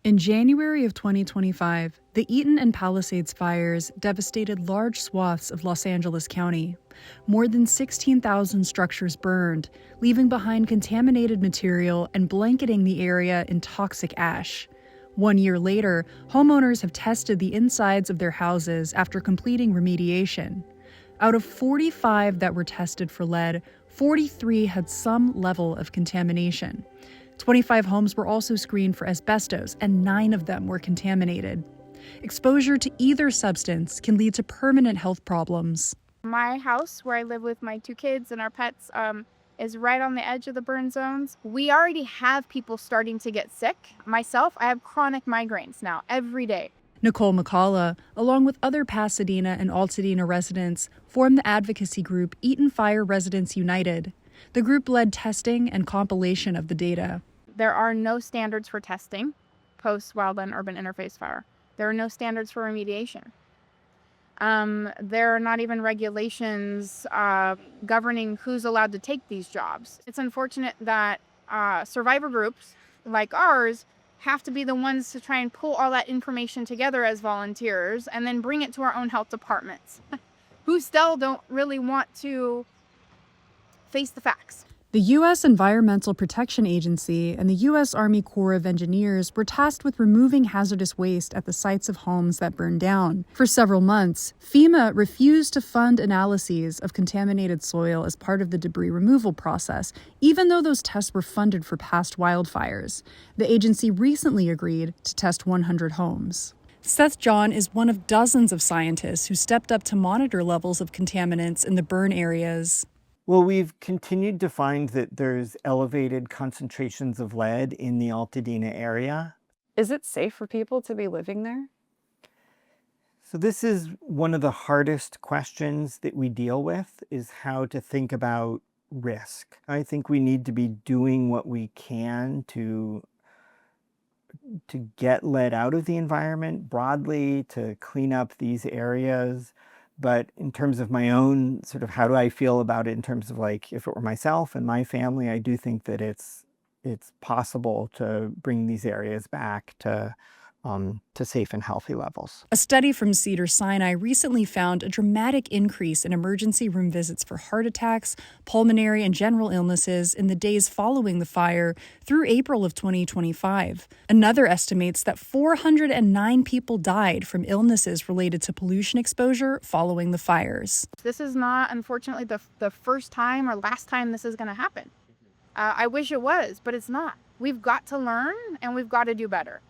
In January of 2025, the Eaton and Palisades fires devastated large swaths of Los Angeles County. More than 16,000 structures burned, leaving behind contaminated material and blanketing the area in toxic ash. 1 year later, homeowners have tested the insides of their houses after completing remediation. Out of 45 that were tested for lead, 43 had some level of contamination. 25 homes were also screened for asbestos, and 9 of them were contaminated. Exposure to either substance can lead to permanent health problems. My house, where I live with my 2 kids and our pets, is right on the edge of the burn zones. We already have people starting to get sick. Myself, I have chronic migraines now every day. Nicole McCullough, along with other Pasadena and Altadena residents, formed the advocacy group Eaton Fire Residents United. The group led testing and compilation of the data. There are no standards for testing post-wildland-urban interface fire. There are no standards for remediation. There are not even regulations governing who's allowed to take these jobs. It's unfortunate that survivor groups like ours have to be the ones to try and pull all that information together as volunteers and then bring it to our own health departments, who still don't really want to face the facts. The U.S. Environmental Protection Agency and the U.S. Army Corps of Engineers were tasked with removing hazardous waste at the sites of homes that burned down. For several months, FEMA refused to fund analyses of contaminated soil as part of the debris removal process, even though those tests were funded for past wildfires. The agency recently agreed to test 100 homes. Seth John is one of dozens of scientists who stepped up to monitor levels of contaminants in the burn areas. Well, we've continued to find that there's elevated concentrations of lead in the Altadena area. Is it safe for people to be living there? So this is one of the hardest questions that we deal with, is how to think about risk. I think we need to be doing what we can to get lead out of the environment broadly, to clean up these areas. But in terms of my own sort of how do I feel about it in terms of like if it were myself and my family, I do think that it's possible to bring these areas back to safe and healthy levels. A study from Cedars-Sinai recently found a dramatic increase in emergency room visits for heart attacks, pulmonary, and general illnesses in the days following the fire through April of 2025. Another estimates that 409 people died from illnesses related to pollution exposure following the fires. This is not, unfortunately, the first time or last time this is going to happen. I wish it was, but it's not. We've got to learn and we've got to do better.